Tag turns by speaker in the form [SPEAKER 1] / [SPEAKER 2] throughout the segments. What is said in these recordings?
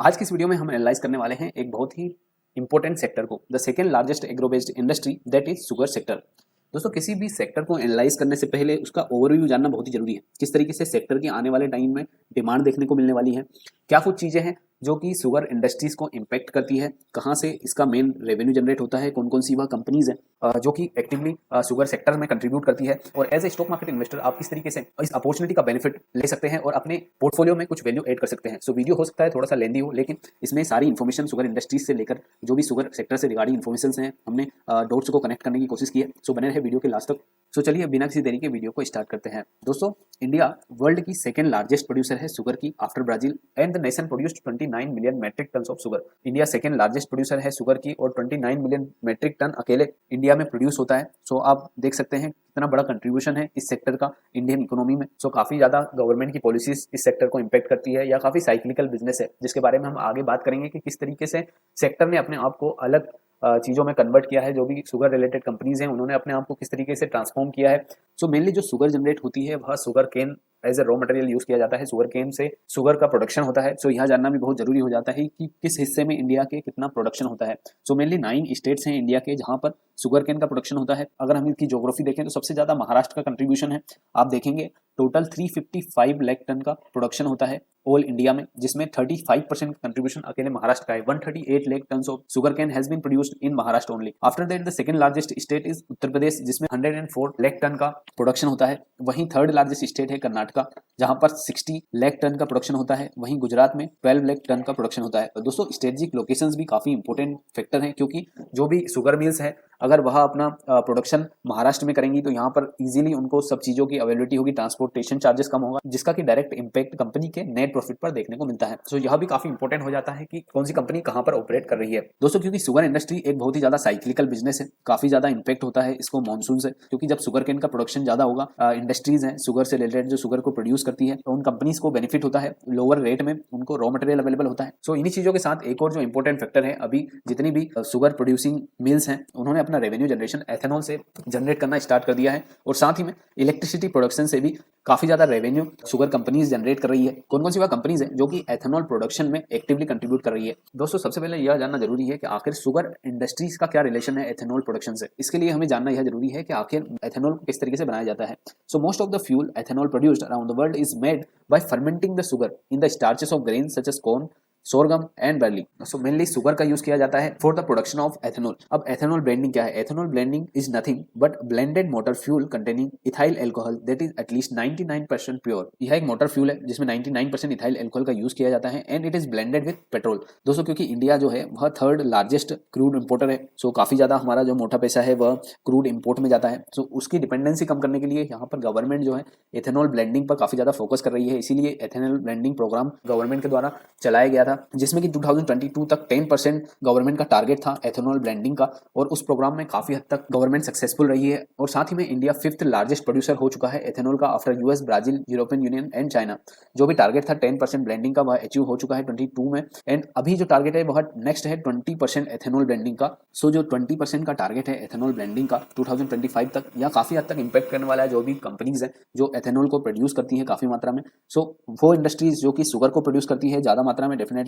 [SPEAKER 1] आज की इस वीडियो में हम एनालाइज करने वाले हैं एक बहुत ही इंपॉर्टेंट सेक्टर को, the second largest agro based industry that is sugar sector. दोस्तों, किसी भी सेक्टर को एनालाइज करने से पहले उसका ओवरव्यू जानना बहुत ही जरूरी है। किस तरीके से सेक्टर की आने वाले टाइम में डिमांड देखने को मिलने वाली है, क्या कुछ चीजें हैं जो कि शुगर इंडस्ट्रीज को इम्पैक्ट करती है, कहाँ से इसका मेन रेवेन्यू जनरेट होता है, कौन कौन सी वह कंपनीज हैं जो कि एक्टिवली शुगर सेक्टर में कंट्रीब्यूट करती है, और as a stock market investor आप किस तरीके से इस अपॉर्चुनिटी का बेनिफिट ले सकते हैं और अपने पोर्टफोलियो में कुछ वैल्यू ऐड कर सकते हैं। सो वीडियो हो सकता है थोड़ा सा लेंदी हो, लेकिन इसमें सारी इन्फॉर्मेशन शुगर इंडस्ट्रीज से लेकर जो भी शुगर सेक्टर से रिगार्डिंग इन्फॉर्मेशन हैं हमने डॉट्स को कनेक्ट करने की कोशिश की है। सो बने रहे वीडियो के लास्ट तक। सो चलिए बिना किसी देरी के वीडियो को स्टार्ट करते हैं। दोस्तों, इंडिया वर्ल्ड की सेकंड लार्जेस्ट प्रोड्यूसर है शुगर की after Brazil, and the nation produced 29 million metric ton of sugar. India second largest producer है शुगर की और 29 मिलियन मेट्रिक टन अकेले इंडिया में प्रोड्यूस होता है। सो आप देख सकते हैं कितना बड़ा कंट्रीब्यूशन है इस सेक्टर का इंडियन इकोनॉमी में। सो काफी ज्यादा गवर्नमेंट की पॉलिसीज इस सेक्टर को इम्पैक्ट करती है, या काफी साइक्लिकल बिजनेस है जिसके बारे में हम आगे बात करेंगे कि किस तरीके से सेक्टर ने अपने आप को अलग चीज़ों में कन्वर्ट किया है। जो भी शुगर रिलेटेड कंपनीज हैं उन्होंने अपने आप को किस तरीके से ट्रांसफॉर्म किया है। सो मेनली जो शुगर जनरेट होती है वह sugar cane as a raw material use किया जाता है, शुगर केन से शुगर का प्रोडक्शन होता है। सो यह जानना भी बहुत जरूरी हो जाता है कि किस हिस्से में इंडिया के कितना प्रोडक्शन होता है। सो मेनली 9 स्टेट्स हैं इंडिया के जहां पर शुगर केन का प्रोडक्शन होता है। अगर हम इसकी ज्योग्राफी देखें तो सबसे ज्यादा महाराष्ट्र का कंट्रीब्यूशन है। आप देखेंगे टोटल 355 लाख टन का प्रोडक्शन होता है ऑल इंडिया में, जिसमें 35% कंट्रीब्यूशन अकेले महाराष्ट्र का है। 138 lakh ton of sugar cane has been produced in Maharashtra only. After that the second largest state is Uttar Pradesh, जिसमें 104 लाख टन का प्रोडक्शन होता है। वहीं थर्ड लार्जेस्ट स्टेट है कर्नाटका, जहां पर 60 लाख टन का प्रोडक्शन होता है। वहीं गुजरात में 12 लाख टन का प्रोडक्शन होता है। दोस्तों, स्ट्रेटेजिक लोकेशंस भी काफी इंपॉर्टेंट फैक्टर हैं, क्योंकि जो भी शुगर मिल्स है अगर वह अपना प्रोडक्शन महाराष्ट्र में करेंगी तो यहाँ पर इजीली उनको सब चीजों की अवेलेबिलिटी होगी, ट्रांसपोर्टेशन चार्जेस कम होगा, जिसका कि डायरेक्ट इंपैक्ट कंपनी के नेट प्रॉफिट पर देखने को मिलता है। सो यह भी काफी इंपॉर्टेंट हो जाता है कि कौन सी कंपनी कहाँ पर ऑपरेट कर रही है। दोस्तों, क्योंकि शुगर इंडस्ट्री एक बहुत ही ज्यादा साइक्लिकल बिजनेस है, काफी ज्यादा इंपैक्ट होता है इसको मानसून से, क्योंकि जब शुगर केन का प्रोडक्शन ज्यादा होगा, इंडस्ट्रीज है शुगर से रिलेटेड जो शुगर को प्रोड्यूस करती है, तो उन कंपनीज को बेनिफिट होता है, लोअर रेट में उनको रॉ मटेरियल अवेलेबल होता है। सो इन्हीं चीजों के साथ एक और जो इंपॉर्टेंट फैक्टर है, अभी जितनी भी शुगर प्रोड्यूसिंग मिल्स हैं उन्होंने अपना रेवेन्यू जनरेशन एथेनॉल से जनरेट करना स्टार्ट कर दिया है, और साथ ही में इलेक्ट्रिसिटी प्रोडक्शन से भी काफी ज्यादा रेवेन्यू शुगर कंपनीज जनरेट कर रही है। कौन कौन सी वह कंपनीज है जो कि एथेनॉल प्रोडक्शन में एक्टिवली कंट्रीब्यूट कर रही है। दोस्तों, सबसे पहले यह जानना जरूरी है कि आखिर शुगर इंडस्ट्रीज का क्या रिलेशन है एथेनॉल प्रोडक्शन से। इसके लिए हमें जानना यह जरूरी है कि आखिर एथेनॉल को किस तरीके से बनाया जाता है। So most of the fuel ethanol produced around the world is made by fermenting the sugar in the starches of grain such as corn, sorghum and barley. So mainly sugar का use किया जाता है for the production of ethanol. अब ethanol blending क्या है? Ethanol blending is nothing but blended motor fuel containing ethyl alcohol that is at least 99% pure. यह एक motor fuel है जिसमें 99% इथाइल एल्कोहल का यूज किया जाता है, and it is blended with petrol. दोस्तों, क्योंकि इंडिया जो है वह थर्ड लार्जेस्ट क्रूड इंपोर्टर है, सो काफी ज्यादा हमारा जो मोटा पैसा है वह क्रूड इंपोर्ट में जाता है। सो उसकी डिपेंडेंसी कम करने के लिए यहाँ पर गवर्नमेंट जो है एथेनॉल ब्लेंडिंग पर काफी ज्यादा फोकस कर रही है। इसीलिए एथेनॉल ब्लेंडिंग प्रोग्राम गवर्नमेंट के द्वारा चलाया गया था, जिसमें कि 2022 तक 10% गवर्नमेंट का टारगेट था एथेनॉल ब्लेंडिंग का, और उस प्रोग्राम में काफी हद तक गवर्नमेंट सक्सेसफुल रही है। और साथ ही में इंडिया 5th लार्जेस्ट प्रोड्यूसर हो चुका है एथेनॉल का after US, Brazil, European union and China. जो भी टारगेट था 10% ब्लेंडिंग का वह अचीव हो चुका है 22 में, एंड अभी जो टारगेट है वह नेक्स्ट है 20% एथेनॉल ब्लेंडिंग का। सो जो 20% का टारगेट है एथेनॉल ब्लेंडिंग का 2025 तक, यह काफी हद तक इंपैक्ट करने वाला है जो भी कंपनीज है जो एथेनॉल को प्रोड्यूस करती है काफी मात्रा में। सो वो इंडस्ट्रीज जो कि शुगर को प्रोड्यूस करती है ज्यादा मात्रा में, डेफिनेटली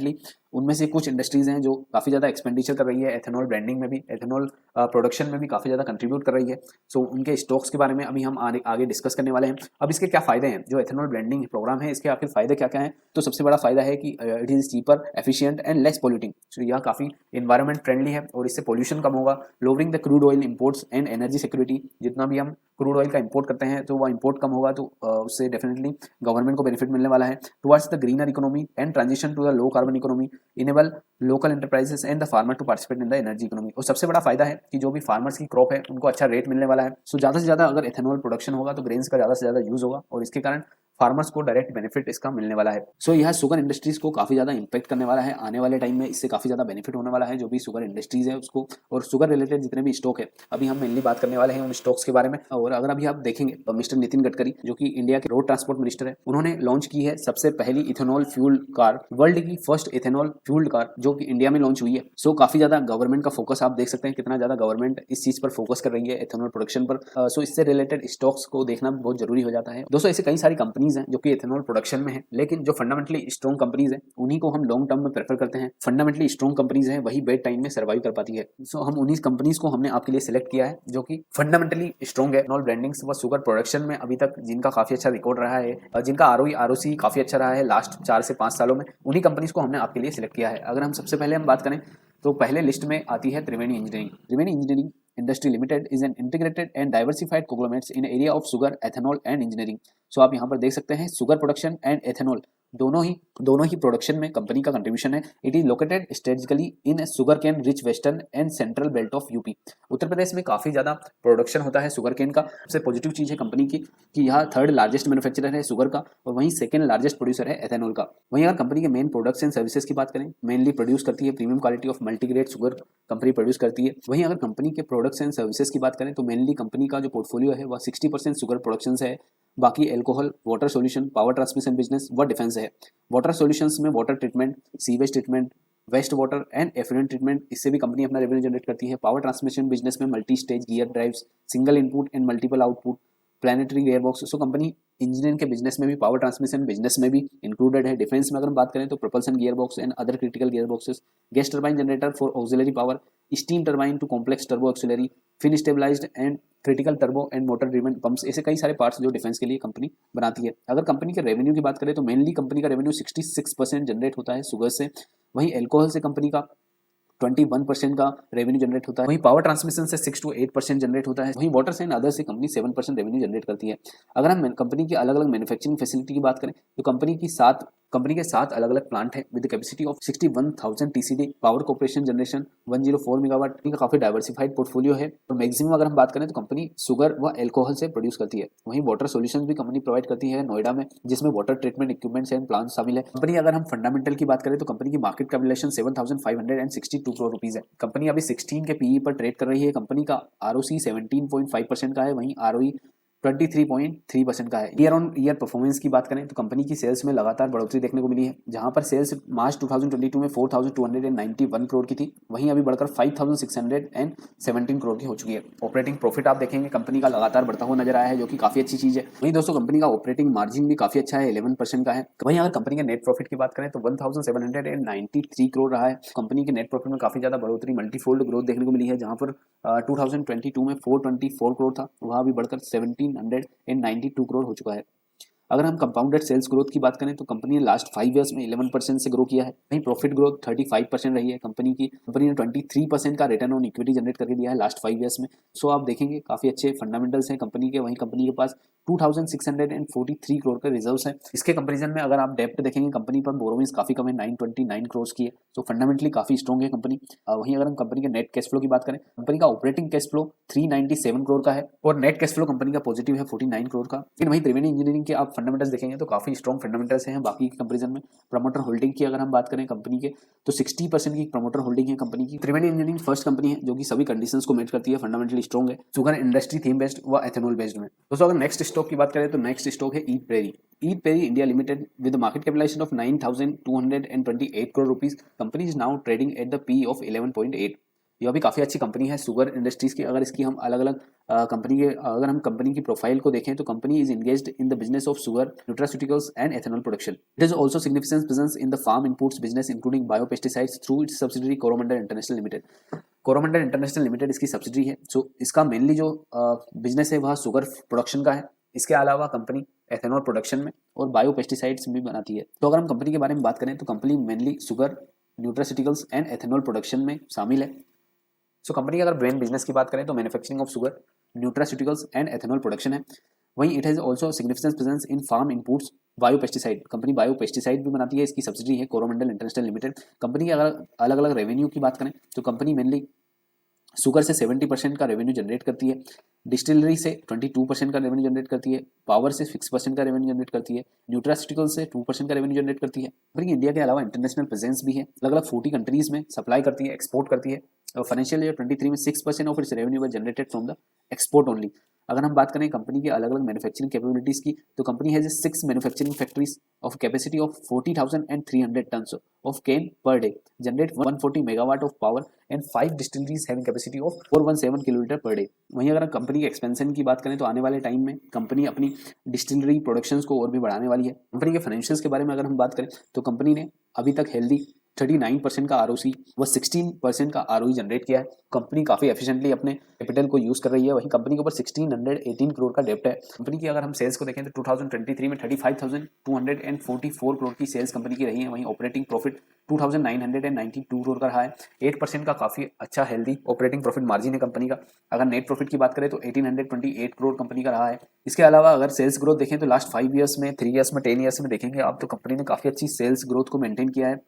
[SPEAKER 1] उनमें से कुछ इंडस्ट्रीज हैं जो काफी ज्यादा एक्सपेंडिचर कर रही है एथेनॉल ब्लेंडिंग में भी, एथेनॉल प्रोडक्शन में भी काफी ज्यादा कंट्रीब्यूट कर रही है। सो उनके स्टॉक्स के बारे में अभी हम आगे डिस्कस करने वाले हैं। अब इसके क्या फायदे हैं, जो एथेनॉल ब्लेंडिंग प्रोग्राम है इसके आखिर फायदे क्या क्या हैं? तो सबसे बड़ा फायदा है कि it is cheaper, efficient and less polluting. So यह काफी एनवायरमेंट फ्रेंडली है और इससे पोल्यूशन कम होगा। Lowering the crude oil imports and energy security, जितना भी हम क्रूड ऑयल का इंपोर्ट करते हैं तो वह इंपोर्ट कम होगा, तो उससे डेफिनेटली गवर्नमेंट को बेनिफिट मिलने वाला है। Towards the greener economy and transition to the low carbon economy, enable local enterprises and the farmer to participate in the energy economy. और सबसे बड़ा फायदा है कि जो भी फार्मर्स की क्रॉप है उनको अच्छा रेट मिलने वाला है। सो ज्यादा से ज्यादा अगर एथेनॉल प्रोडक्शन होगा तो ग्रेन्स का ज्यादा से ज्यादा यूज होगा, और इसके कारण फार्मर्स को डायरेक्ट बेनिफिट इसका मिलने वाला है। सो यह शुगर इंडस्ट्रीज को काफी ज्यादा इंपैक्ट करने वाला है आने वाले टाइम में, इससे काफी ज्यादा बेनिफिट होने वाला है जो भी शुगर इंडस्ट्रीज है उसको, और शुगर रिलेटेड जितने भी स्टॉक है अभी हम मेनली बात करने वाले हैं उन स्टॉक्स के बारे में। और अगर अभी आप देखेंगे तो मिस्टर नितिन गडकरी जो कि इंडिया के रोड ट्रांसपोर्ट मिनिस्टर है, उन्होंने लॉन्च की है सबसे पहली इथेनॉल फ्यूल कार, वर्ल्ड की फर्स्ट इथेनॉल फ्यूल्ड कार जो कि इंडिया में लॉन्च हुई है। सो काफी ज्यादा गवर्नमेंट का फोकस आप देख सकते हैं कितना ज्यादा गवर्नमेंट इस चीज पर फोकस कर रही है एथेनॉल प्रोडक्शन पर। सो इससे रिलेटेड स्टॉक्स को देखना बहुत जरूरी हो जाता है। दोस्तों, ऐसे कई सारी कंपनी कंपनीज हैं जो कि एथेनॉल प्रोडक्शन में है, लेकिन जो फंडामेंटली स्ट्रॉन्ग कंपनीज हैं उन्हीं को हम लॉन्ग टर्म में प्रेफर करते हैं। फंडामेंटली स्ट्रॉन्ग कंपनीज हैं वही बैड टाइम में सर्वाइव कर पाती है। सो हम उन्हीं कंपनीज को हमने आपके लिए सिलेक्ट किया है जो कि फंडामेंटली स्ट्रॉन्ग है। एथेनॉल ब्रांडिंग्स व शुगर प्रोडक्शन में अभी तक जिनका काफी अच्छा रिकॉर्ड रहा है, जिनका आरओई आरओसी काफी अच्छा रहा है लास्ट 4 से 5 सालों में, उन्हीं कंपनीज को हमने आपके लिए सिलेक्ट किया है। अगर हम सबसे पहले हम बात करें तो पहले लिस्ट में आती है Triveni engineering. Triveni engineering industry limited is an integrated and diversified conglomerates in area of sugar, ethanol and engineering. So आप यहाँ पर देख सकते हैं शुगर प्रोडक्शन एंड एथेनॉल दोनों ही प्रोडक्शन में कंपनी का कंट्रीब्यूशन है। It is located strategically in sugar cane rich western and central belt of UP. Uttar Pradesh में काफी ज्यादा प्रोडक्शन होता है शुगर केन का। सबसे पॉजिटिव चीज है कंपनी की कि यह थर्ड लार्जेस्ट मैन्युफैक्चरर है शुगर का और वहीं सेकंड लार्जेस्ट प्रोड्यूसर है एथेनॉल का। वहीं अगर कंपनी के मेन प्रोडक्ट्स एंड सर्विसेज की बात करें, मेनली प्रोड्यूस करती है premium quality of multigrade sugar company produce करती है। वहीं अगर कंपनी के प्रोडक्ट्स एंड सर्विसेज की बात करें तो मेनली कंपनी का जो पोर्टफोलियो है वह 60% शुगर प्रोडक्शन है, बाकी alcohol, water solution, power transmission business व डिफेंस है। वाटर सॉल्यूशंस में water treatment, sewage treatment, waste water and effluent treatment, इससे भी कंपनी अपना रेवेन्यू जनरेट करती है। पावर ट्रांसमिशन बिजनेस में multi stage gear drives, single input and multiple output, planetary gear box. So company engineering के business में भी, power transmission business में भी इंक्लूडेड है। डिफेंस में अगर हम बात करें तो propulsion gear box and other critical gear boxes, gas turbine generator for auxiliary power, steam turbine to complex turbo auxiliary, fin stabilised and critical turbo and motor driven pumps, ऐसे कई सारे पार्ट्स जो डिफेंस के लिए company बनाती है। अगर company के रेवेन्यू की बात करें तो मेनली कंपनी का रेवेन्यू 66% जनरेट होता है शुगर से। वहीं एल्कोहल से कंपनी का 21% का रेवेन्यू जनरेट होता है। वहीं पावर ट्रांसमिशन से 6 to 8% जनरेट होता है। वहीं वाटर से एंड अदर से कंपनी 7% रेवेन्यू जनरेट करती है। अगर हम कंपनी की अलग अलग मैन्युफैक्चरिंग फैसिलिटी की बात करें तो कंपनी के 7 अलग अलग प्लांट है with capacity of 61,000 TCD, power corporation generation 104 megawatt का काफी डाइवर्सिफाइड पोर्टफोलियो है। और मैक्सिमम अगर हम बात करें तो कंपनी शुगर व एल्कोहल से प्रोड्यूस करती है। वहीं वाटर सॉल्यूशंस भी कंपनी प्रोवाइड करती है नोएडा में, जिसमें water treatment equipments and plant शामिल है। कंपनी अगर हम फंडामेंटल की बात करें तो कंपनी की मार्केट कैपिटलाइजेशन 7,562 करोड़ रुपीज है। कंपनी अभी 16 के पीई पर ट्रेड कर रही है। कंपनी का आरओसी 17.5% का है, वहीं आरओई 23.3% का है। ईयर ऑन ईयर परफॉर्मेंस की बात करें तो कंपनी की सेल्स में लगातार बढ़ोतरी देखने को मिली है, जहां पर सेल्स मार्च 2022 में 4,291 करोड़ की थी, वहीं अभी बढ़कर 5,617 करोड़ की हो चुकी है। ऑपरेटिंग प्रॉफिट आप देखेंगे कंपनी का लगातार बढ़ता हुआ नजर आया है, जो कि काफी अच्छी चीज है। वहीं दोस्तों कंपनी का ऑपरेटिंग मार्जिन भी काफी अच्छा है, 11% का है। वहीं अगर कंपनी के नेट प्रॉफिट की बात करें तो 1,793 करोड़ रहा है। कंपनी के नेट प्रॉफिट में काफी ज्यादा बढ़ोतरी, मल्टीफोल्ड ग्रोथ देखने को मिली है, जहां पर 2022 में 424 करोड़ था, वहां भी बढ़कर 1,792 करोड़ हो चुका है। अगर हम कंपाउंडेड सेल्स ग्रोथ की बात करें तो कंपनी ने लास्ट 5 ईयर्स में 11% से ग्रो किया है। वहीं प्रॉफिट ग्रोथ 35% रही है कंपनी ने 23% का रिटर्न ऑन इक्विटी जनरेट करके दिया है लास्ट 5 ईयर्स में। सो आप देखेंगे काफी अच्छे फंडामेंटल्स हैं कंपनी के। वहीं कंपनी के पास 2,643 करोड़ का रिजर्व्स है। इसके कंपैरिजन में अगर आप डेप्ट देखेंगे कंपनी पर बोरोइंग्स काफी कम है, 929 करोड़ की है। तो फंडामेंटली काफी स्ट्रॉन्ग है कंपनी। वहीं अगर हम कंपनी के नेट कैश फ्लो की बात करें, कंपनी का ऑपरेटिंग कैश फ्लो 397 करोड़ का है और नेट कैश फ्लो कंपनी का पॉजिटिव है 49 करोड़ का। लेकिन वहीं त्रिवेणी इंजीनियरिंग के आप फंडामेंटल्स देखेंगे तो काफी स्ट्रॉन्ग फंडामेंटल्स हैं बाकी के कंपैरिजन में। प्रमोटर होल्डिंग की अगर हम बात करें कंपनी के तो 60% की प्रमोटर होल्डिंग है कंपनी की। त्रिवेणी इंजीनियरिंग फर्स्ट कंपनी है जो कि सभी कंडीशंस को मैच करती है, फंडामेंटली स्ट्रॉन्ग है, शुगर इंडस्ट्री थीम बेस्ड व एथेनॉल बेस्ड में। दोस्तों अगर नेक्स्ट स्टॉक की बात करें तो नेक्स्ट स्टॉक है EID Parry. EID Parry India limited with market capitalisation of 9,228 crore rupees. Company is now trading at the P of 11.8। यह भी काफी अच्छी कंपनी है शुगर इंडस्ट्रीज की। अगर इसकी हम अलग अलग अगर हम कंपनी की प्रोफाइल को देखें तो company is engaged in the business of sugar, nutraceuticals and ethanol production. It is also significant presence in the farm inputs business including biopesticides through its subsidiary Coromandel international limited. Coromandel international limited इसकी subsidiary है। So इसका mainly जो business है वह sugar production का है। इसके अलावा कंपनी एथेनॉल प्रोडक्शन में और बायोपेस्टिसाइड्स भी बनाती है। तो अगर हम कंपनी के बारे में बात करें तो company mainly sugar, nutraceuticals and ethanol production में शामिल है। सो कंपनी की अगर ब्रेन बिजनेस की बात करें तो manufacturing of sugar, nutraceuticals and ethanol production है। वहीं it has also significant presence in farm inputs, biopesticide. Company biopesticide भी बनाती है, इसकी सब्सिडरी है कोरोमंडल इंटरनेशनल लिमिटेड। कंपनी की अगर अलग अलग रेवेन्यू की बात करें तो कंपनी मेनली शुगर से 70% का रेवेन्यू जनरेट करती है, डिस्टिलरी से 22% का रेवेन्यू जनरेट करती है, पावर से 6% का रेवेन्यू जनरेट करती है, न्यूट्रास्यूटिकल से 2% का रेवेन्यू जनरेट करती है। कंपनी इंडिया के अलावा इंटरनेशनल प्रेजेंस भी है, अलग अलग 40 कंट्रीज में सप्लाई करती है, एक्सपोर्ट करती है। फाइनेंशियल ईयर 23 में 6% of its revenue were generated from the export only. अगर हम बात करें कंपनी की अलग अलग मैन्युफैक्चरिंग कैपेबिलिटीज की तो company has 6 manufacturing factories of capacity of 40,300 tons of cane per day, generate 140 megawatt of power and 5 distilleries having capacity of 417 kilolitre per day. वहीं अगर कंपनी के एक्सपेंशन की बात करें तो आने वाले टाइम में कंपनी अपनी डिस्टिलरी प्रोडक्शंस को और भी बढ़ाने वाली है। कंपनी के फाइनेंशियल्स के बारे में अगर हम बात करें तो कंपनी ने अभी तक हेल्दी 39% का आरओसी व 16% का आरओई जनरेट किया है। कंपनी काफी एफिशिएंटली अपने कैपिटल को यूज कर रही है। वहीं कंपनी के ऊपर 1618 करोड़ का डेब्ट है। कंपनी की अगर हम सेल्स को देखें तो 2023 में 35,244 करोड़ की सेल्स कंपनी की रही है। वहीं ऑपरेटिंग प्रॉफिट 2,992 करोड़ का रहा है। 8% का काफी अच्छा हेल्दी ऑपरेटिंग प्रॉफिट मार्जिन है कंपनी का। अगर नेट प्रॉफिट की बात करें तो 1828 करोड़ कंपनी का रहा है। इसके अलावा अगर सेल्स ग्रोथ देखें तो लास्ट 5 ईयर्स में, 3 ईयर्स में, 10 ईयर्स में देखेंगे आप तो कंपनी ने काफी अच्छी सेल्स ग्रोथ को मेंटेन किया है।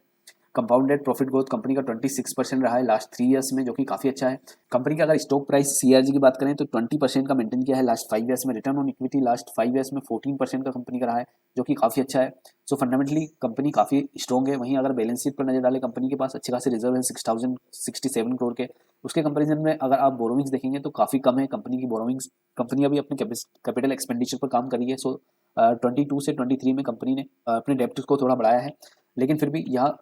[SPEAKER 1] कंपाउंडेड प्रॉफिट ग्रोथ कंपनी का 26% रहा है लास्ट 3 ईयर्स में, जो कि काफी अच्छा है। कंपनी का अगर स्टॉक प्राइस सीआरजी की बात करें तो 20% का मेंटेन किया है लास्ट 5 ईयर्स में। Return on equity last 5 years में 14% का कंपनी का रहा है, जो कि काफी अच्छा है। सो फंडामेंटली कंपनी काफी स्ट्रॉन्ग है। वहीं अगर बैलेंस शीट पर नजर डालें, कंपनी के पास अच्छे खासे रिजर्व है 6067 करोड़ के। उसके कंपेरिजन में अगर आप बोरोविंग्स देखेंगे तो काफी कम है कंपनी की बोरोविंग्स। कंपनी अभी अपने कैपिटल एक्सपेंडिचर पर काम कर रही है। सो 22 से 23 में कंपनी ने अपने डेप्ट को थोड़ा बढ़ाया है, लेकिन फिर भी यह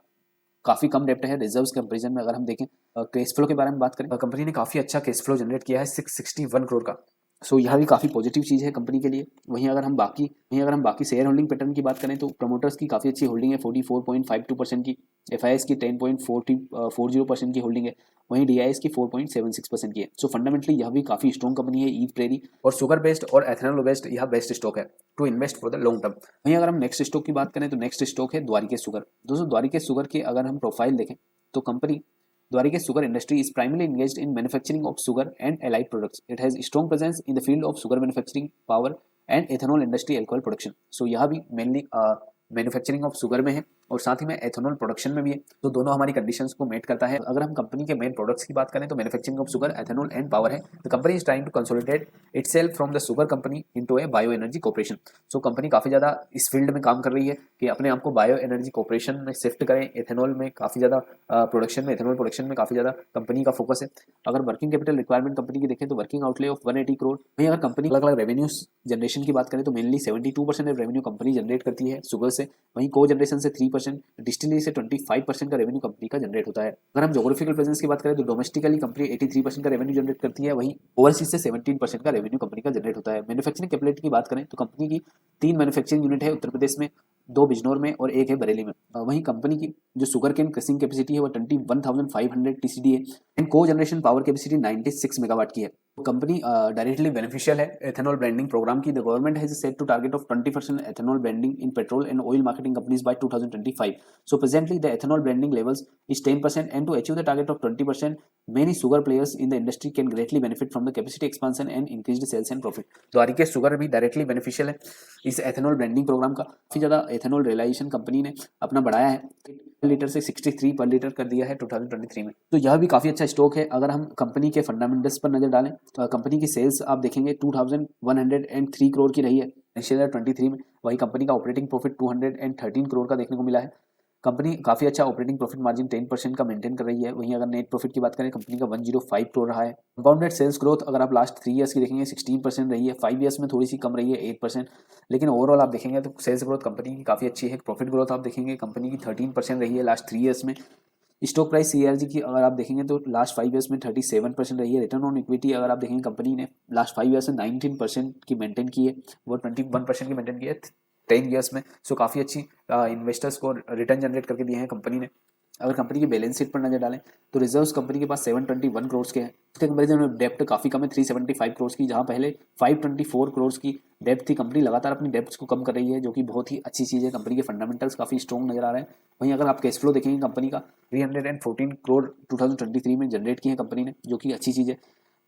[SPEAKER 1] काफी कम डेप्ट है रिजर्व्स कंपैरिजन में। अगर हम देखें कैश फ्लो के बारे में बात करें, कंपनी ने काफी अच्छा कैश फ्लो जनरेट किया है 661 करोड़ का। सो यह भी काफी पॉजिटिव चीज है कंपनी के लिए। वहीं अगर हम बाकी शेयर होल्डिंग पैटर्न की बात करें तो प्रमोटर्स की काफी अच्छी होल्डिंग है 44.52% की, एफआईएस की 10.40% की होल्डिंग है। वहीं डीआईएस की 4.76% की है। सो फंडामेंटली यह भी काफी स्ट्रॉन्ग कंपनी है। ईव प्रेरी और शुगर बेस्ड और एथेनॉल बेस्ड यह बेस्ट स्टॉक है to invest for the long term. वहीं अगर हम नेक्स्ट स्टॉक की बात करें तो नेक्स्ट स्टॉक है द्वारिकेश शुगर। दोस्तों द्वारिकेश शुगर की अगर हम प्रोफाइल देखें तो company Dwarikesh Sugar Industry is primarily engaged in manufacturing of sugar and allied products. It has strong presence in the field of sugar manufacturing, power and ethanol industry alcohol production. So यह भी mainly manufacturing of sugar में है और साथ ही में ethanol production में भी है। तो दोनों हमारी कंडीशंस को मेट करता है। अगर हम कंपनी के मेन प्रोडक्ट्स की बात करें तो manufacturing of sugar, ethanol and power है। The company is trying to consolidate itself from the sugar company into a bio energy corporation. So company काफी ज्यादा इस फील्ड में काम कर रही है कि अपने आप को बायो एनर्जी कॉर्पोरेशन में शिफ्ट करें। एथेनॉल में काफी ज्यादा एथेनॉल प्रोडक्शन में काफी ज्यादा कंपनी का फोकस है। अगर वर्किंग कैपिटल रिक्वायरमेंट कंपनी की देखें तो वर्किंग आउटले ऑफ 180 करोड़। वहीं अगर कंपनी अलग अलग रेवेन्यू जनरेशन की बात करें तो मेनली 72% रेवेन्यू कंपनी जनरेट करती है शुगर से। वहीं को जनरेशन से 3%, डिस्टिलरी से 25% का रेवेन्यू कंपनी का जनरेट होता है। अगर हम ज्योग्राफिकल प्रेजेंस की बात करें तो डोमेस्टिकली कंपनी 83% का रेवेन्यू जनरेट करती है। वहीं ओवरसीज से 17% का रेवेन्यू कंपनी का जनरेट होता है। मैन्युफैक्चरिंग कैपेबिलिटी की बात करें तो कंपनी की 3 मैन्युफैक्चरिंग यूनिट है उत्तर प्रदेश में, 2 बिजनौर में और 1 है बरेली में। वहीं कंपनी की जो शुगर केन क्रशिंग कैपेसिटी है वो 21,500 टीसीडी है एंड को जनरेशन पावर कैपेसिटी 96 मेगावाट की है। कंपनी डायरेक्टली बेनिफिशियल है एथेनॉल ब्रांडिंग प्रोग्राम की। The government has set to target of 20% ethanol branding in petrol and oil marketing companies by 2025. So presently the ethanol blending levels is 10% and to achieve the target of 20%, many sugar players in the industry can greatly benefit from the capacity expansion and increased sales and profit. Dwarikesh sugar भी directly beneficial है इस ethanol blending programme का। काफी ज्यादा ethanol realisation company ने अपना बढ़ाया है, लीटर से 63 पर लीटर कर दिया है 2023 में। तो यह भी काफी अच्छा स्टॉक है। अगर हम कंपनी के फंडामेंटल्स पर नजर डालें तो कंपनी की सेल्स आप देखेंगे 2103 करोड़ की रही है फाइनेंशियल ईयर 23 में। वही कंपनी का ऑपरेटिंग प्रॉफिट 213 करोड़ का देखने को मिला है। कंपनी काफी अच्छा ऑपरेटिंग प्रॉफिट मार्जिन 10% का मेंटेन कर रही है। वहीं अगर नेट प्रॉफिट की बात करें कंपनी का 105 करोड़ रहा है। कंपाउंडेड सेल्स ग्रोथ अगर आप लास्ट 3 ईयर्स की देखेंगे 16% रही है, 5 ईयर्स में थोड़ी सी कम रही है 8%, लेकिन ओवरऑल आप देखेंगे तो सेल्स ग्रोथ कंपनी की काफी अच्छी है। प्रॉफिट ग्रोथ आप देखेंगे कंपनी की 13% रही है लास्ट 3 ईयर्स में। स्टॉक प्राइस सीआरजी की अगर आप देखेंगे तो लास्ट 5 ईयर्स में 37% रही है। रिटर्न ऑन इक्विटी अगर आप देखेंगे कंपनी ने लास्ट 5 ईयर्स में 19% की मेंटेन की है, वो 21% की मेंटेन की है 10 ईयर्स में। सो काफ़ी अच्छी इन्वेस्टर्स को रिटर्न जनरेट करके दिए हैं कंपनी ने। अगर कंपनी की बैलेंस शीट पर नजर डालें तो रिजर्व्स कंपनी के पास 721 करोड़ के हैं। उसके कंपेरिजन में डेप्ट काफ़ी कम है 375 करोड़ की, जहां पहले 524 करोड़ की डेप्ट थी। कंपनी लगातार अपनी डेप्ट को कम कर रही है, जो कि बहुत ही अच्छी चीज़ है। कंपनी के फंडामेंटल्स काफ़ी स्ट्रॉन्ग नजर आ रहे हैं। वहीं अगर आप कैश फ्लो देखेंगे कंपनी का 314 करोड़ 2023 में जनरेट किए हैं कंपनी ने, जो कि अच्छी चीज़ है।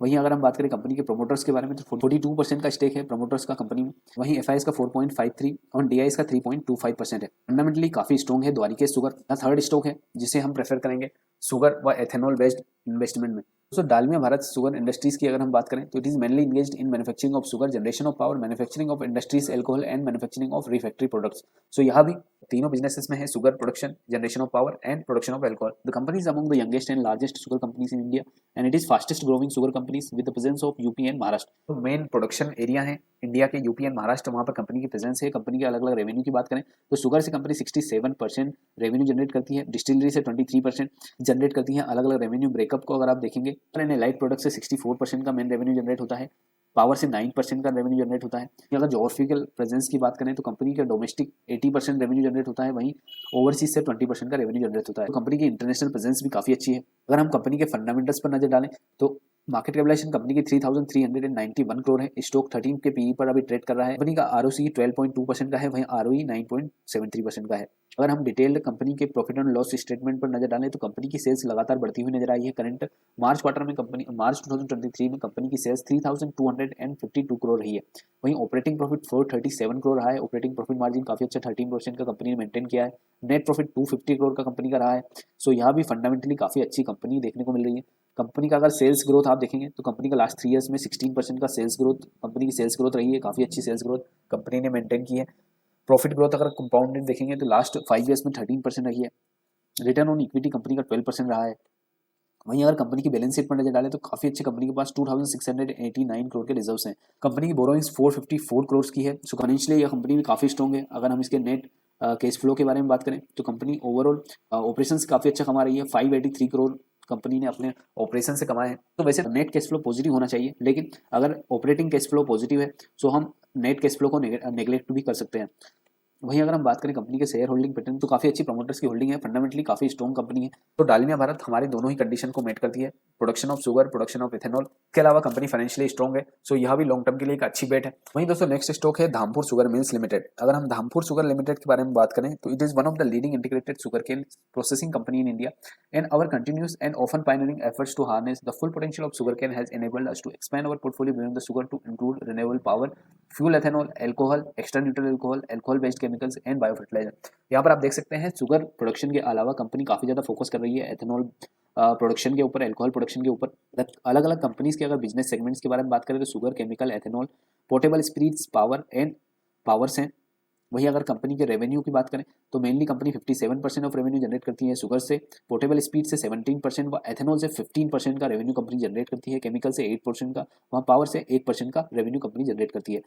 [SPEAKER 1] वहीं अगर हम बात करें कंपनी के प्रोमोटर्स के बारे में तो 42% का स्टेक है प्रोमोटर्स का कंपनी में। वहीं एफआईएस का 4.53 और डीआईएस का 3.25% है। फंडामेंटली काफी स्ट्रॉन्ग है द्वारिकेश शुगर। थर्ड स्टॉक है जिसे हम प्रेफर करेंगे शुगर व एथेनॉल बेस्ड इन्वेस्टमेंट में। So Dalmia Bharat sugar industries की अगर हम बात करें तो it is mainly engaged in manufacturing of sugar, generation of power, manufacturing of industries alcohol and manufacturing of refractory products. So यहाँ भी तीनों बिजनेसेस में है, sugar production, generation of power and production of alcohol. The company is among the youngest and largest sugar companies in India and it is fastest growing sugar companies with the presence of UP and Maharashtra. तो main production area है India के UP and Maharashtra, वहाँ पर company की presence है। Company के अलग अलग रेवेन्यू की बात करें तो शुगर से कंपनी 67% रेवेन्यू जनरेट करती है, डिस्टिलरी से 23% जनरेट करती है। अलग अलग रेवेन्यू ब्रेकअप को अगर आप देखेंगे, लाइट प्रोडक्ट से 64% का मेन रेवेन्यू जनरेट होता है, पावर से 9% का रेवेन्यू जनरेट होता है। अगर जोग्राफिकल प्रेजेंस की बात करें तो कंपनी का डोमेस्टिक 80% रेवेन्यू जनरेट होता है, वहीं ओवरसीज से 20% का रेवेन्यू जनरेट होता है। तो कंपनी की इंटरनेशनल प्रेजेंस भी काफी अच्छी है। अगर हम कंपनी के फंडामेंटल्स पर नजर डालें तो मार्केट कैपिटलाइजेशन कंपनी की 3,391 करोड़ है, स्टॉक 13 के पीई पर अभी ट्रेड कर रहा है। कंपनी का आरओसी 12.2% का है, वहीं आरओई 9.73% का है। अगर हम डिटेल्ड कंपनी के प्रॉफिट एंड लॉस स्टेटमेंट पर नजर डालें तो कंपनी की सेल्स लगातार बढ़ती हुई नजर आई है। करंट मार्च क्वार्टर में मार्च 2023 में कंपनी की सेल्स 3,252 करोड़ रही है, वहीं ऑपरेटिंग प्रॉफिट 437 करोड़ रहा है। ऑपरेटिंग प्रॉफिट मार्जिन काफी अच्छा 13% का कंपनी ने मेंटेन किया है। नेट प्रॉफिट 250 करोड़ का कंपनी का रहा है। सो यहाँ भी फंडामेंटली काफी अच्छी कंपनी देखने को मिल रही है। कंपनी का अगर सेल्स ग्रोथ आप देखेंगे तो कंपनी का लास्ट 3 ईयर्स में 16% का सेल्स ग्रोथ कंपनी की सेल्स ग्रोथ रही है, काफी अच्छी सेल्स ग्रोथ कंपनी ने मेंटेन की है। प्रॉफिट ग्रोथ अगर कंपाउंडेड देखेंगे तो लास्ट 5 ईयर्स में 13% रही है। रिटर्न ऑन इक्विटी कंपनी का 12% रहा है। वहीं अगर कंपनी की बैलेंस शीट पर नजर डालें तो काफी अच्छी कंपनी के पास 2689 करोड़ के रिजर्व्स हैं। कंपनी की बोरोइंग्स 454 करोड़ की है। सो फाइनेंशियली यह कंपनी भी काफी स्ट्रॉन्ग है। अगर हम इसके नेट कैश फ्लो के बारे में बात करें तो कंपनी ओवरऑल ऑपरेशन काफी अच्छा कमा रही है। 583 करोड़ कंपनी ने अपने ऑपरेशन से कमाए हैं। तो वैसे नेट कैश फ्लो पॉजिटिव होना चाहिए, लेकिन अगर ऑपरेटिंग कैश फ्लो पॉजिटिव है तो हम नेट कैश फ्लो को नेग्लेक्ट भी कर सकते हैं। वहीं अगर हम बात करें कंपनी के शेयर होल्डिंग पैटर्न तो काफी अच्छी प्रमोटर्स की होल्डिंग है, फंडामेंटली काफी स्ट्रॉन्ग कंपनी है। तो डालमिया भारत हमारे दोनों ही कंडीशन को मेट करती है, production of sugar, production of ethanol. इसके अलावा कंपनी फाइनेंशियली स्ट्रॉन्ग है, सो यह भी लॉन्ग टर्म के लिए एक अच्छी बेट है। वहीं दोस्तों नेक्स्ट स्टॉक है धामपुर शुगर मिल्स लिमिटेड। अगर हम धामपुर शुगर लिमिटेड के बारे में बात करें तो it is one of the leading integrated sugar cane processing company in India and our continuous and often pioneering efforts to harness the full potential of sugarcane has enabled us to expand our portfolio beyond the sugar to include renewable power, fuel ethanol, alcohol, extra neutral alcohol, alcohol based chemicals and biofertilizer। यहाँ पर आप देख सकते हैं sugar production के अलावा company काफी ज्यादा फोकस कर रही है एथेनॉल प्रोडक्शन के ऊपर, अल्कोहल प्रोडक्शन के ऊपर। अलग अलग कंपनीज के अगर बिजनेस सेगमेंट्स के बारे में बात करें तो sugar, chemical, ethanol, portable spirits, power and powers हैं। वही अगर कंपनी के रेवेन्यू की बात करें तो mainly company 57% of revenue generate करती है शुगर से, पोर्टेबल स्पीड से 17% व एथेनॉल से 15% का रेवेन्यू कंपनी जनरेट करती है, केमिकल से 8% का, वहाँ पावर से 1% का रेवेन्यू कंपनी जनरेट करती है।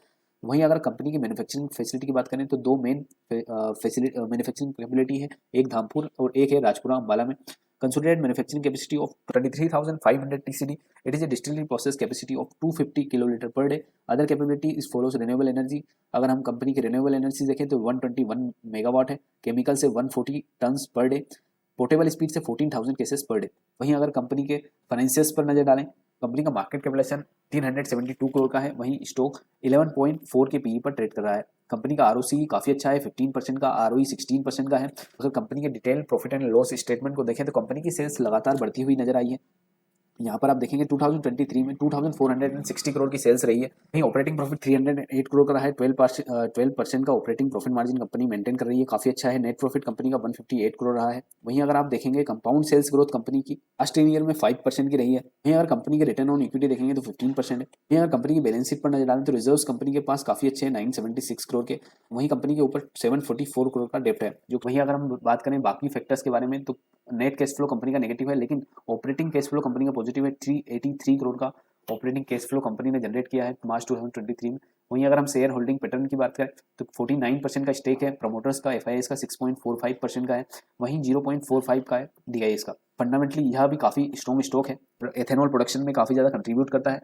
[SPEAKER 1] वहीं अगर कंपनी की मैन्युफैक्चरिंग फैसिलिटी की बात करें तो दो मेन मैन्युफैक्चरिंग कैपेबिलिटी है, एक धामपुर और एक है राजपुरा अम्बाला में। Consolidated manufacturing capacity of 23,500 TCD. It is a distillery process capacity of 250 kiloliter per day. Other capability is follows renewable energy. अगर हम कंपनी की renewable energy देखें तो 121 मेगावाट है, केमिकल से 140 turns per day, portable speed से 14,000 cases पर day. वहीं अगर कंपनी के फाइनेंशियल्स पर नजर डालें, कंपनी का मार्केट कैपिटलाइजेशन 372 करोड़ का है, वहीं स्टॉक 11.4 के पीई पर ट्रेड कर रहा है। कंपनी का आरओसी काफी अच्छा है 15% का, आरओई 16% का है। अगर कंपनी के detail profit and loss statement को देखें तो कंपनी की सेल्स लगातार बढ़ती हुई नजर आई है। यहाँ पर आप देखेंगे 2023 में 2460 करोड़ की सेल्स रही है, वहीं ऑपरेटिंग प्रॉफिट 308 करोड़ का रहा है। 12% का operating profit margin company maintain कर रही है, काफी अच्छा है। नेट प्रॉफिट कंपनी का 158 करोड़ रहा है। वहीं अगर आप देखेंगे कंपाउंड सेल्स ग्रोथ कंपनी की लास्ट ईयर में 5% की रही है। वहीं अगर कंपनी के रिटर्न ऑन इक्विटी देखेंगे तो 15% है। वहीं अगर कंपनी की बैलेंस शीट पर नजर डालें तो रिजर्व्स कंपनी के पास काफी अच्छे हैं 976 करोड़ के, वहीं कंपनी के ऊपर 744 करोड़ का डेप्ट है। जो वहीं अगर हम बात करें बाकी फैक्टर्स के बारे में तो नेट कैश फ्लो कंपनी का नेगेटिव है, लेकिन ऑपरेटिंग कैश फ्लो कंपनी का पॉजिटिव है। 383 करोड़ का ऑपरेटिंग कैश फ्लो कंपनी ने जनरेट किया है मार्च 2023 में। वहीं अगर हम शेयर होल्डिंग पैटर्न की बात करें तो 49% का स्टेक है, प्रमोटर्स का एफआईएस का 6.45% का है, वहीं 0.45 का है डीआईएस का। फंडामेंटली यह भी काफी स्ट्रॉन्ग स्टॉक है, एथेनॉल प्रोडक्शन में काफी ज्यादा कंट्रीब्यूट करता है,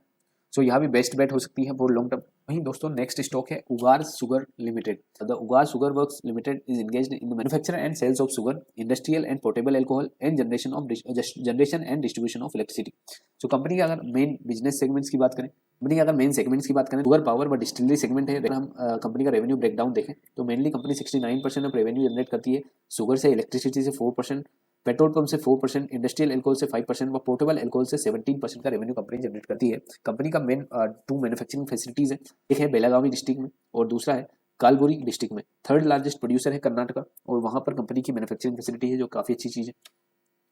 [SPEAKER 1] सो यहाँ भी बेस्ट बेट हो सकती है फॉर लॉन्ग टर्म। वहीं दोस्तों नेक्स्ट स्टॉक है Ugar sugar limited. The Ugar sugar works limited is engaged in the manufacture and sales of sugar, industrial and portable alcohol and generation and distribution of electricity. So company के अगर main business segments की बात करें, company के अगर main segments की बात करें शुगर, पावर व डिस्टिलरी सेगमेंट है। अगर हम कंपनी का रेवेन्यू ब्रेकडाउन देखें तो mainly company 69% of revenue generate करती है शुगर से, इलेक्ट्रिसिटी से 4%, पेट्रोल पंप से 4%, इंडस्ट्रियल एल्कोहल से 5% व पोर्टेबल एल्कोहल से 17% का रेवेन्यू कंपनी जनरेट करती है। कंपनी का मेन 2 मैन्युफैक्चरिंग फैसिलिटीज है, एक है बेलागावी डिस्ट्रिक्ट में और दूसरा है कालबुरी डिस्ट्रिक्ट में। थर्ड लार्जेस्ट प्रोड्यूसर है कर्नाटका और वहां पर कंपनी की मैन्युफैक्चरिंग फैसिलिटी है जो काफी अच्छी चीज है।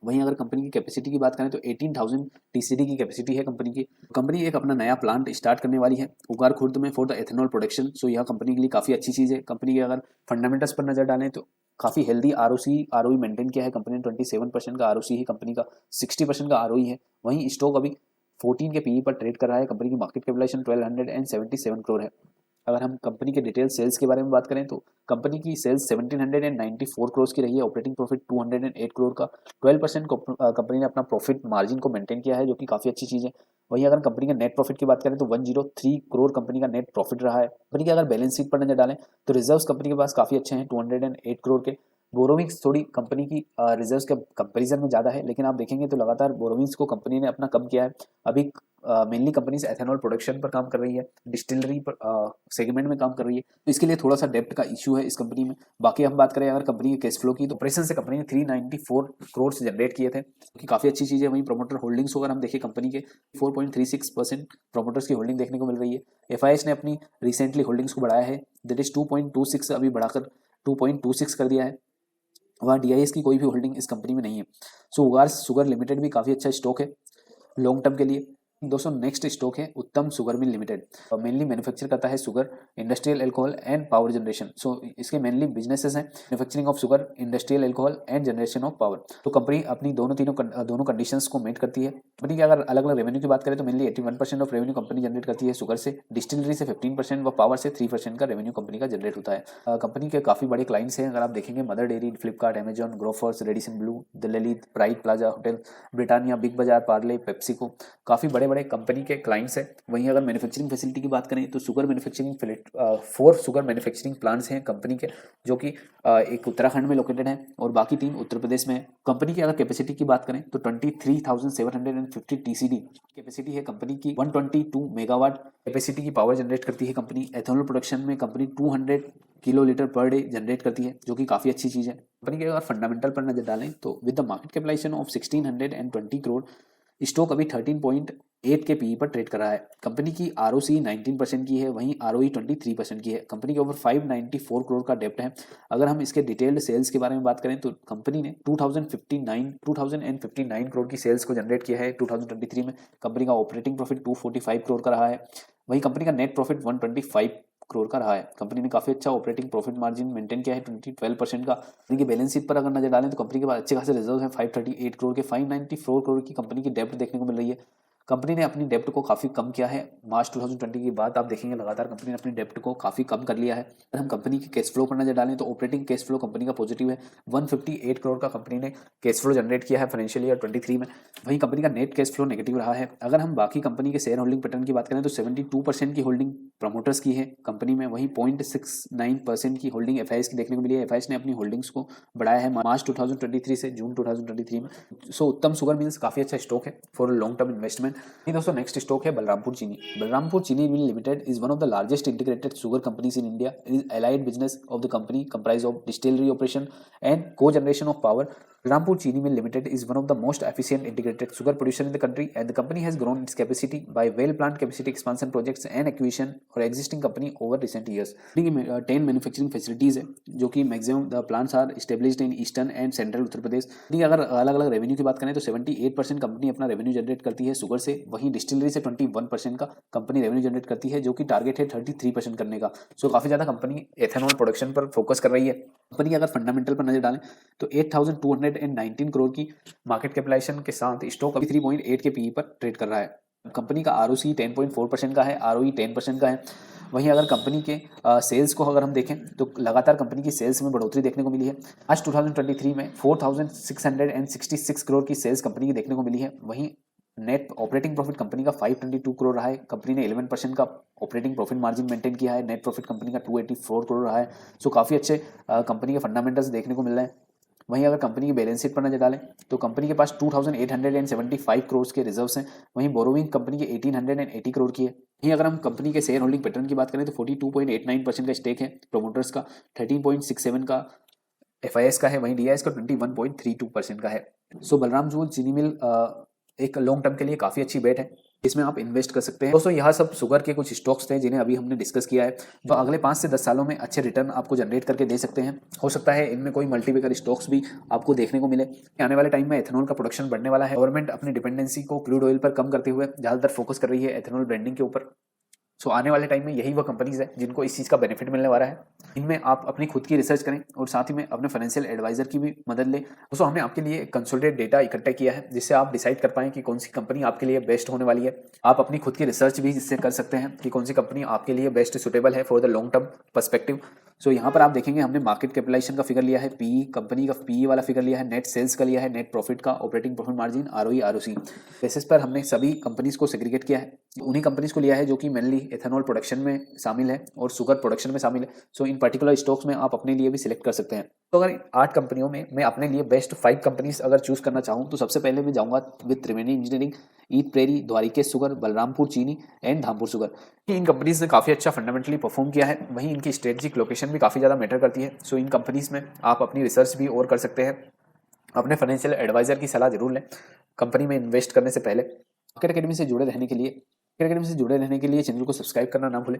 [SPEAKER 1] वहीं अगर कंपनी की कैपेसिटी की बात करें तो 18,000 टीसीडी की कैपेसिटी है कंपनी की। कंपनी एक अपना नया प्लांट स्टार्ट करने वाली है उगार खुर्द में फॉर द एथेनॉल प्रोडक्शन। सो यह कंपनी के लिए काफ़ी अच्छी चीज़ है। कंपनी के अगर फंडामेंटल्स पर नजर डालें तो काफ़ी हेल्दी आरओई मेंटेन किया है कंपनी ने। 27% का आरओसी है कंपनी का, 60% का आरओई है। वहीं स्टॉक अभी 14 के पीई पर ट्रेड कर रहा है। कंपनी की मार्केट कैपिटलाइजेशन 1277 करोड़ है। अगर हम कंपनी के डिटेल सेल्स के बारे में बात करें तो कंपनी की सेल्स 1794 करोड़ की रही है। ऑपरेटिंग प्रॉफिट 208 करोड़ का, 12% कंपनी ने अपना प्रॉफिट मार्जिन को मेंटेन किया है, जो कि काफ़ी अच्छी चीज़ है। वहीं अगर कंपनी के नेट प्रॉफिट की बात करें तो 103 करोड़ कंपनी का नेट प्रॉफिट रहा है। कंपनी के अगर बैलेंस शीट पर नजर डालें तो रिजर्व्स कंपनी के पास काफ़ी अच्छे हैं, 208 करोड़ के। बोरोविंग्स थोड़ी कंपनी की रिजर्व्स के कंपेरिजन में ज़्यादा है, लेकिन आप देखेंगे तो लगातार बोरोविंग्स को कंपनी ने अपना कम किया है। अभी मेनली कंपनी एथेनॉल प्रोडक्शन पर काम कर रही है, डिस्टिलरी पर सेगमेंट में काम कर रही है, तो इसके लिए थोड़ा सा डेप्ट का इशू है इस कंपनी में। बाकी हम बात करें अगर कंपनी के कैश फ्लो की तो ऑपरेशन से कंपनी ने 394 करोड़ जनरेट किए थे, कि काफ़ी अच्छी चीज़ है। वहीं प्रोमोटर होल्डिंग्स को अगर हम देखें कंपनी के 4.36% प्रोमोटर्स की होल्डिंग देखने को मिल रही है। एफआईएस ने अपनी रिसेंटली होल्डिंग्स को बढ़ाया है, दैट इज 2.26 अभी बढ़ाकर 2.26 कर दिया है। वहाँ डीआईएस की कोई भी होल्डिंग इस कंपनी में नहीं है। सो उगार शुगर लिमिटेड भी काफ़ी अच्छा स्टॉक है लॉन्ग टर्म के लिए। दोस्तों नेक्स्ट स्टॉक है Uttam sugar mill limited. Mainly manufacture करता है sugar, industrial alcohol and power generation. So इसके मेनली बिजनेसेस हैं manufacturing of sugar, industrial alcohol and generation of power. तो कंपनी अपनी दोनों कंडीशंस को मीट करती है। कंपनी की अगर अलग अलग रेवेन्यू की बात करें तो mainly 81% of revenue company generate करती है शुगर से, डिस्टिलरी से 15% व पावर से 3% का रेवेन्यू कंपनी का जनरेट होता है। कंपनी के काफ़ी बड़े क्लाइंट्स हैं, अगर आप देखेंगे mother dairy, Flipkart, Amazon, Grofers, Radisson Blu, the Lalit, pride plaza hotel, Britannia, big बाजार, पार्ले, पेप्सिको, काफ़ी बड़े बड़े कंपनी के क्लाइंट्स हैं। वहीं अगर मैन्युफैक्चरिंग फैसिलिटी की बात करें तो sugar manufacturing 4 sugar manufacturing plants हैं कंपनी के, जो कि एक उत्तराखंड में लोकेटेड है और बाकी 3 उत्तर प्रदेश में है। कंपनी की अगर कैपेसिटी की बात करें तो 23,750 टीसीडी कैपेसिटी है कंपनी की। 122 मेगावाट कैपेसिटी की पावर जनरेट करती है कंपनी। एथेनॉल प्रोडक्शन में कंपनी 200 किलो लीटर पर डे जनरेट करती है, जो कि काफ़ी अच्छी चीज़ है। कंपनी के अगर फंडामेंटल पर नजर डालें तो with the market capitalisation of 1620 crore, stock अभी 13.8 के पीई पर ट्रेड कर रहा है। कंपनी की आरओसी 19% की है, वहीं आरओई 23% की है। कंपनी के ऊपर 594 करोड़ का डेप्ट है। अगर हम इसके डिटेल्ड सेल्स के बारे में बात करें तो कंपनी ने 2059 करोड़ की सेल्स को जनरेट किया है 2023 में। कंपनी का ऑपरेटिंग प्रॉफिट 245 करोड़ का रहा है। वहीं कंपनी का नेट प्रॉफिट 125 करोड़ का रहा है। कंपनी ने काफी अच्छा ऑपरेटिंग प्रॉफिट मार्जिन मेंटेन किया है 12% का। कंपनी की बैलेंस शीट पर अगर नजर डालें तो कंपनी के पास अच्छे खासे रिजर्व है 538 करोड़ के। 594 करोड़ की कंपनी की डेब्ट देखने को मिल रही है। कंपनी ने अपनी डेब्ट को काफ़ी कम किया है मार्च 2020 की बात आप देखेंगे लगातार कंपनी ने अपनी डेब्ट को काफ़ी कम कर लिया है। अगर हम कंपनी के कैश फ्लो पर नजर डालें तो ऑपरेटिंग कैश फ्लो कंपनी का पॉजिटिव है, 158 करोड़ का कंपनी ने कैश फ्लो जनरेट किया है फाइनेंशियल ईयर 23 में। वहीं कंपनी का नेट कैश फ्लो नेगेटिव रहा है। अगर हम बाकी कंपनी के शेयर होल्डिंग पैटर्न की बात करें तो 72% की होल्डिंग प्रमोटर्स की है कंपनी में, वहीं 0.69% की होल्डिंग एफआईएस की देखने को मिली है। एफआईएस ने अपनी होल्डिंग्स को बढ़ाया है मार्च 2023 से जून 2023 में। सो उत्तम शुगर मिल्स काफ़ी अच्छा स्टॉक है फॉर लॉन्ग टर्म इन्वेस्टमेंट। दोस्तों नेक्स्ट स्टॉक है Balrampur Chini. Balrampur Chini mill limited is one of the largest integrated sugar companies in India. It is allied business of the company comprise of distillery operation and cogeneration of power. Balampur Chini Mill Limited is one of the most efficient integrated sugar producer in the country, and the company has grown its capacity by well-planned capacity expansion projects and acquisition for existing company over recent years. 10 manufacturing facilities है, जो कि maximum the plants are established in eastern and central Uttar Pradesh. अगर अलग अलग revenue की बात करें तो 78% कंपनी अपना रेवेन्यू जनरेट करती है शुगर से, वहीं डिस्टिलरी से 21% का कंपनी रेवेन्यू जनरेट करती है, जो कि टारगेट है 33% करने का। सो काफ़ी ज़्यादा कंपनी एथेनॉल प्रोडक्शन पर फोकस कर रही है। कंपनी की अगर फंडामेंटल पर नजर डालें तो 8,219 करोड़ की मार्केट कैपिटलाइजेशन के साथ स्टॉक अभी 3.8 के पीई पर ट्रेड कर रहा है। कंपनी का आरओसी 10.4% का है, आरओई 10% का है। वहीं अगर कंपनी के सेल्स को अगर हम देखें तो लगातार कंपनी की सेल्स में बढ़ोतरी देखने को मिली है। आज 2023 में 4,666 करोड़ की सेल्स कंपनी की देखने को मिली है। वहीं नेट ऑपरेटिंग प्रॉफिट कंपनी का 522 करोड़ रहा है। कंपनी ने 11% का ऑपरेटिंग प्रॉफिट मार्जिन मेंटेन किया है। नेट प्रॉफिट कंपनी का 284 करोड़ रहा है। सो काफ़ी अच्छे कंपनी के फंडामेंटल्स देखने को मिल रहे हैं। वहीं अगर कंपनी की बैलेंस शीट पर नजर डालें तो कंपनी के पास 2,875 करोड़ के रिजर्व्स हैं। वहीं बोरोविंग कंपनी के 1,880 करोड़ की है। वहीं अगर हम कंपनी के शेयर होल्डिंग पैटर्न की बात करें तो 42.89% का स्टेक है प्रोमोटर्स का, 13.67 का एफआईएस का है, वहीं डीआईएस का 21.32% का है। सो बलरामपुर चीनी मिल एक लॉन्ग टर्म के लिए काफ़ी अच्छी बेट है। इसमें आप इन्वेस्ट कर सकते हैं। दोस्तों यह सब शुगर के कुछ स्टॉक्स थे जिन्हें अभी हमने डिस्कस किया है, जो अगले 5 से 10 सालों में अच्छे रिटर्न आपको जनरेट करके दे सकते हैं। हो सकता है इनमें कोई मल्टीबैगर स्टॉक्स भी आपको देखने को मिले। आने वाले टाइम में एथेनॉल का प्रोडक्शन बढ़ने वाला है। गवर्नमेंट अपनी डिपेंडेंसी को क्रूड ऑयल पर कम करते हुए ज्यादातर फोकस कर रही है एथेनॉल ब्रांडिंग के ऊपर। सो आने वाले टाइम में यही वह कंपनीज है जिनको इस चीज़ का बेनिफिट मिलने वाला है। इनमें आप अपनी खुद की रिसर्च करें और साथ ही में अपने फाइनेंशियल एडवाइजर की भी मदद लें। दोस्तों हमने आपके लिए कंसोलिडेट डेटा इकट्ठा किया है जिससे आप डिसाइड कर पाएं कि कौन सी कंपनी आपके लिए बेस्ट होने वाली है। आप अपनी खुद की रिसर्च भी इससे कर सकते हैं कि कौन सी कंपनी आपके लिए बेस्ट सुटेबल है for the long term perspective. So यहाँ पर आप देखेंगे हमने मार्केट कैपिटलाइजेशन का फिगर लिया है, पीई कंपनी का पीई वाला फिगर लिया है, नेट सेल्स का लिया है, नेट प्रॉफिट का, operating profit margin, ROE ROC basis पर हमने सभी कंपनीज को सेग्रीगेट किया है। उन्हीं कंपनीज को लिया है जो कि मेनली एथेनॉल प्रोडक्शन में शामिल है और शुगर प्रोडक्शन में शामिल है। सो इन पर्टिकुलर स्टॉक्स में आप अपने लिए भी सिलेक्ट कर सकते हैं। तो अगर 8 कंपनियों में मैं अपने लिए बेस्ट 5 कंपनीज अगर चूज करना चाहूँ तो सबसे पहले मैं जाऊँगा with Triveni engineering, EID Parry, Dwarikesh sugar, Balrampur Chini and Dhampur sugar. इन कंपनीज ने काफ़ी अच्छा फंडामेंटली परफॉर्म किया है। वहीं इनकी स्ट्रेटेजिक लोकेशन भी काफ़ी ज़्यादा मैटर करती है। सो इन कंपनीज में आप अपनी रिसर्च भी और कर सकते हैं। अपने फाइनेंशियल एडवाइजर की सलाह जरूर लें कंपनी में इन्वेस्ट करने से पहले। मार्केट अकेडमी से जुड़े रहने के लिए चैनल को सब्सक्राइब करना ना भूलें।